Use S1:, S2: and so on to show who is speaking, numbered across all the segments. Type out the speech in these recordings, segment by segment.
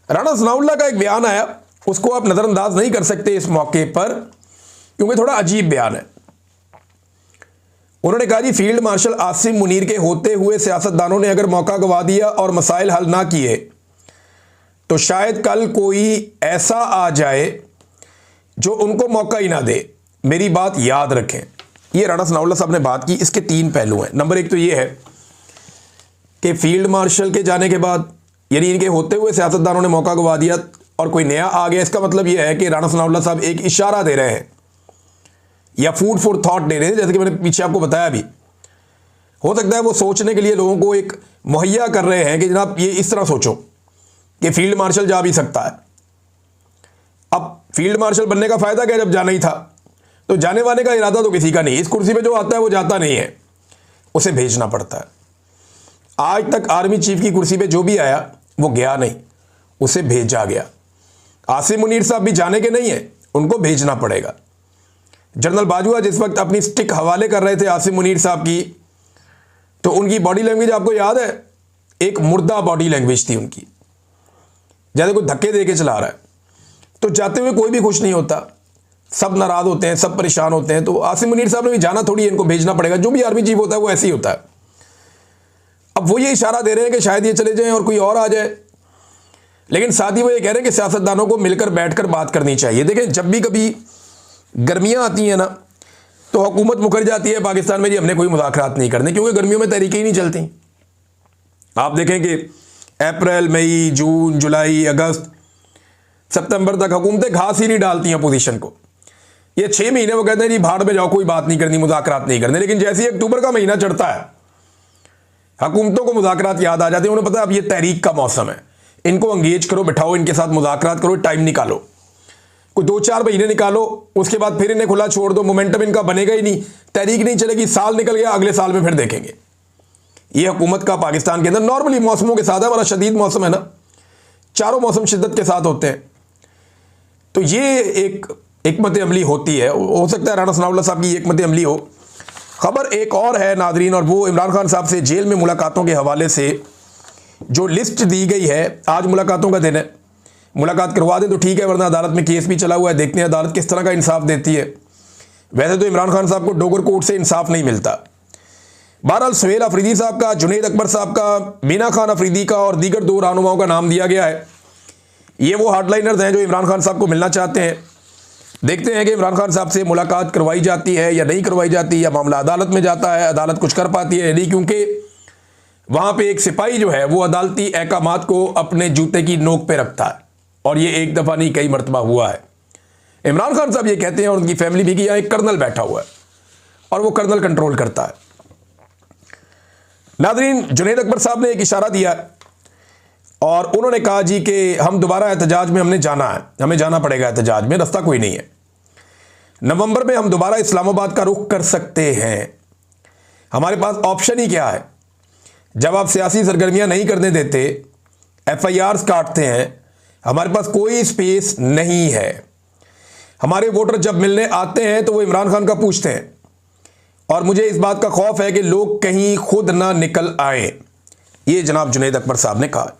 S1: राणा सनाउल्लाह का एक बयान आया, उसको आप नजरअंदाज नहीं कर सकते इस मौके पर, क्योंकि थोड़ा अजीब बयान है। उन्होंने कहा जी, फील्ड मार्शल आसिम मुनीर के होते हुए सियासतदानों ने अगर मौका गंवा दिया और मसाइल हल ना किए तो शायद कल कोई ऐसा आ जाए जो उनको मौका ही ना दे। मेरी बात याद रखें। ये राणा सनाउल्लाह साहब ने बात की। इसके तीन पहलू हैं। नंबर एक तो ये है कि फील्ड मार्शल के जाने के बाद, यानी इनके होते हुए सियासतदानों ने मौका गंवा दिया और कोई नया आ गया, इसका मतलब यह है कि राणा सनाउल्लाह साहब एक इशारा दे रहे हैं या फूड फॉर थॉट दे रहे हैं। जैसे कि मैंने पीछे आपको बताया भी, हो सकता है वो सोचने के लिए लोगों को एक मुहैया कर रहे हैं कि जनाब ये इस तरह सोचो कि फील्ड मार्शल जा भी सकता है। अब फील्ड मार्शल बनने का फायदा क्या, जब जाना ही था तो जाने वाने का इरादा तो किसी का नहीं। इस कुर्सी पे जो आता है वो जाता नहीं है, उसे भेजना पड़ता है। आज तक आर्मी चीफ की कुर्सी पे जो भी आया वो गया नहीं, उसे भेजा गया। आसिम मुनीर साहब भी जाने के नहीं है, उनको भेजना पड़ेगा। जनरल बाजवा जिस वक्त अपनी स्टिक हवाले कर रहे थे आसिम मुनीर साहब की, तो उनकी बॉडी लैंग्वेज आपको याद है, एक मुर्दा बॉडी लैंग्वेज थी उनकी, जैसे कोई धक्के दे के चला रहा है। तो जाते हुए कोई भी खुश नहीं होता, सब नाराज होते हैं, सब परेशान होते हैं। तो आसिम मुनीर साहब ने भी जाना थोड़ी है, इनको भेजना पड़ेगा। जो भी आर्मी चीफ होता है वो ऐसे ही होता है। अब वो ये इशारा दे रहे हैं कि शायद ये चले जाएं और कोई और आ जाए, लेकिन साथ ही वो ये कह रहे हैं कि सियासतदानों को मिलकर बैठकर बात करनी चाहिए। देखें, जब भी कभी गर्मियां आती हैं ना, तो हुकूमत मुकर जाती है पाकिस्तान में, जी हमने कोई मुज़ाकरात नहीं करने, क्योंकि गर्मियों में तहरीकें ही नहीं चलती। आप देखें कि अप्रैल, मई, जून, जुलाई, अगस्त, सितंबर तक हुकूमतें घास ही नहीं डालती हैं पोजीशन को। ये 6 महीने वो कहते हैं जी भाड़ में जाओ, कोई बात नहीं करनी, मुज़ाकरात नहीं करने। लेकिन जैसे ही अक्टूबर का महीना चढ़ता है, हुकूमतों को मुज़ाकरात याद आ जाते हैं। उन्हें पता है अब ये तहरीक का मौसम है, इनको एंगेज करो, बिठाओ, इनके साथ मुज़ाकरात करो, टाइम निकालो, कोई 2-4 महीने निकालो, उसके बाद फिर इन्हें खुला छोड़ दो। मोमेंटम इनका बनेगा ही नहीं, तहरीक नहीं चलेगी, साल निकल गया, अगले साल में फिर देखेंगे। ये हुकूमत का पाकिस्तान के अंदर नॉर्मली मौसमों के साथ है। हमारा शदीद मौसम है ना, चारों मौसम शिद्दत के साथ होते हैं। तो ये एक हिकमत अमली होती है। हो सकता है राणा सनाउल्लाह साहब की हिकमत अमली हो। खबर एक और है नादरीन, और वो इमरान खान साहब से जेल में मुलाकातों के हवाले से जो लिस्ट दी गई है। आज मुलाकातों का दिन है, मुलाकात करवा दें तो ठीक है, वरना अदालत में केस भी चला हुआ है। देखते हैं अदालत किस तरह का इंसाफ देती है। वैसे तो इमरान खान साहब को डोगर कोर्ट से इंसाफ नहीं मिलता। बहरहाल सुहेल अफरीदी साहब का, जुनैद अकबर साहब का, मीना खान अफरीदी का और दीगर 2 रहनुमाओं का नाम दिया गया है। ये वो हार्डलाइनर्स हैं जो इमरान खान साहब को मिलना चाहते हैं। देखते हैं कि इमरान खान साहब से मुलाकात करवाई जाती है या नहीं करवाई जाती, या मामला अदालत में जाता है, अदालत कुछ कर पाती है नहीं, क्योंकि वहाँ पे एक सिपाही जो है वो अदालती अहकामात को अपने जूते की नोक पे रखता है, और ये एक दफ़ा नहीं कई मरतबा हुआ है। इमरान खान साहब ये कहते हैं, और उनकी फैमिली भी, कि यहाँ एक कर्नल बैठा हुआ है और वो कर्नल कंट्रोल करता है। नाज़रीन, जुनैद अकबर साहब ने एक इशारा दिया और उन्होंने कहा जी कि हम दोबारा एहतजाज में हमने जाना है, हमें जाना पड़ेगा एहतजाज में, रास्ता कोई नहीं है। नवंबर में हम दोबारा इस्लामाबाद का रुख कर सकते हैं। हमारे पास ऑप्शन ही क्या है? जब आप सियासी सरगर्मियां नहीं करने देते, FIRs काटते हैं, हमारे पास कोई स्पेस नहीं है। हमारे वोटर जब मिलने आते हैं तो वो इमरान खान का पूछते हैं, और मुझे इस बात का खौफ है कि लोग कहीं खुद ना निकल आए। ये जनाब जुनैद अकबर साहब ने कहा।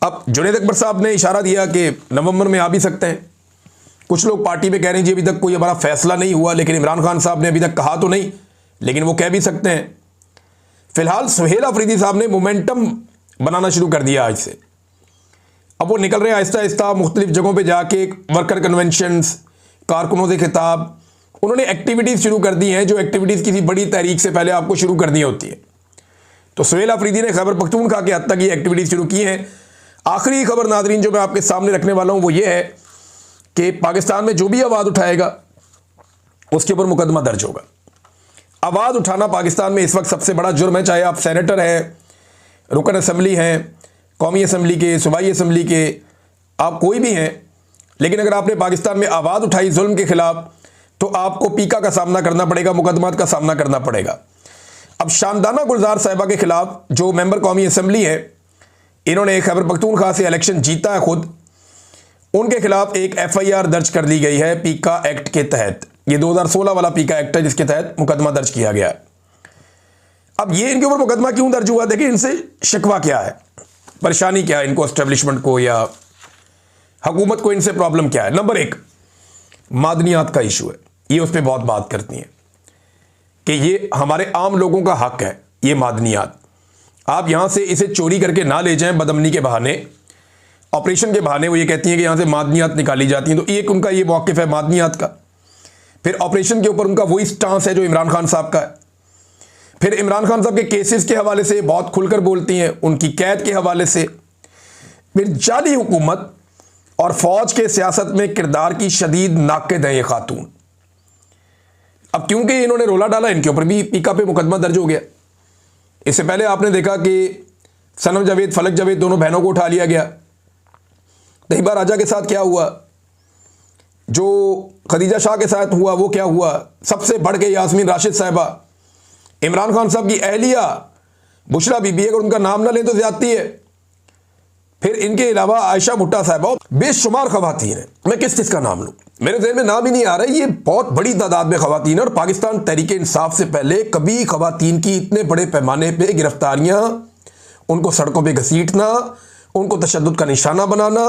S1: अब जुनैद अकबर साहब ने इशारा दिया कि नवंबर में आ भी सकते हैं। कुछ लोग पार्टी में कह रहे हैं जी अभी तक कोई हमारा फैसला नहीं हुआ, लेकिन इमरान खान साहब ने अभी तक कहा तो नहीं, लेकिन वो कह भी सकते हैं। फिलहाल सुहेल अफरीदी साहब ने मोमेंटम बनाना शुरू कर दिया आज से। अब वो निकल रहे हैं आहिस्ता आहिस्ता, मुख्तलिफ जगहों पर जाके वर्कर कन्वेंशंस, कारकुनों से खिताब, उन्होंने एक्टिविटीज़ शुरू कर दी हैं जो एक्टिविटीज़ किसी बड़ी तहरीक से पहले आपको शुरू करनी होती है। तो सुहेल अफरीदी ने खैबर पख्तूनख्वा के हद तक ये एक्टिविटीज़ शुरू की हैं। आखिरी खबर नादरीन जो मैं आपके सामने रखने वाला हूं वो ये है कि पाकिस्तान में जो भी आवाज़ उठाएगा उसके ऊपर मुकदमा दर्ज होगा। आवाज़ उठाना पाकिस्तान में इस वक्त सबसे बड़ा जुर्म है, चाहे आप सेनेटर हैं, रुकन असम्बली हैं, कौमी असम्बली के, सूबाई असम्बली के, आप कोई भी हैं, लेकिन अगर आपने पाकिस्तान में आवाज़ उठाई जुल्म के खिलाफ तो आपको पीका का सामना करना पड़ेगा, मुकदमात का सामना करना पड़ेगा। अब शानदाना गुलजार साहिबा के खिलाफ जो मेंबर कौमी असम्बली है, इन्होंने खैबर पख्तूनख्वा से इलेक्शन जीता है खुद, उनके खिलाफ एक FIR दर्ज कर ली गई है पीका एक्ट के तहत। ये 2016 वाला पीका एक्ट है जिसके तहत मुकदमा दर्ज किया गया है। अब ये इनके ऊपर मुकदमा क्यों दर्ज हुआ? देखिए, इनसे शिकवा क्या है। परेशानी क्या है इनको, एस्टेब्लिशमेंट को या हुकूमत को, इनसे प्रॉब्लम क्या है? नंबर एक, मादनियात का इशू है। ये उस पर बहुत बात करती हैं कि ये हमारे आम लोगों का हक है, ये मादनियात। आप यहां से इसे चोरी करके ना ले जाएं बदअमनी के बहाने, ऑपरेशन के बहाने। वो ये कहती हैं कि यहां से मादनियात निकाली जाती हैं, तो एक उनका ये मौक़िफ़ है मादनियात का। फिर ऑपरेशन के ऊपर उनका वही स्टांस है जो इमरान खान साहब का है। फिर इमरान खान साहब के केसेस के हवाले से बहुत खुलकर बोलती हैं, उनकी कैद के हवाले से। फिर जाली हुकूमत और फौज के सियासत में किरदार की शदीद नाक़िद है ये खातून। अब क्योंकि इन्होंने रोला डाला, इनके ऊपर भी पीका पे मुकदमा दर्ज हो गया। इससे पहले आपने देखा कि सनम जावेद, फलक जावेद, दोनों बहनों को उठा लिया गया। तहिबा राजा के साथ क्या हुआ, जो खदीजा शाह के साथ हुआ वो क्या हुआ, सबसे बढ़ के यास्मीन राशिद साहिबा, इमरान खान साहब की अहलिया बुशरा बीबी, अगर उनका नाम ना लें तो ज्यादती है। फिर इनके अलावा आयशा भुट्टा साहिबा, बेशुमार खवातीन हैं। मैं किस किस का नाम लूँ, मेरे ज़हन में नाम ही नहीं आ रहा है। ये बहुत बड़ी तादाद में खवातीन है और पाकिस्तान तहरीक इंसाफ से पहले कभी खवातीन की इतने बड़े पैमाने पे गिरफ्तारियां, उनको सड़कों पे घसीटना, उनको तशद्दुद का निशाना बनाना,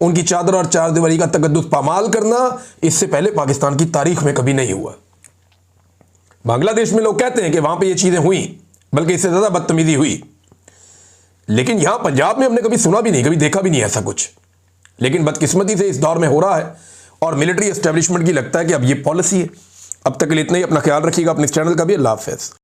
S1: उनकी चादर और चारदीवारी का तकद्दुस पामाल करना, इससे पहले पाकिस्तान की तारीख में कभी नहीं हुआ। बांग्लादेश में लोग कहते हैं कि वहां पे ये चीज़ें हुई, बल्कि इससे ज़्यादा बदतमीजी हुई, लेकिन यहां पंजाब में हमने कभी सुना भी नहीं, कभी देखा भी नहीं ऐसा कुछ। लेकिन बदकिस्मती से इस दौर में हो रहा है और मिलिट्री एस्टेब्लिशमेंट की लगता है कि अब ये पॉलिसी है। अब तक के लिए इतना ही। अपना ख्याल रखिएगा, अपने इस चैनल का भी। अल्लाह हाफ़िज़।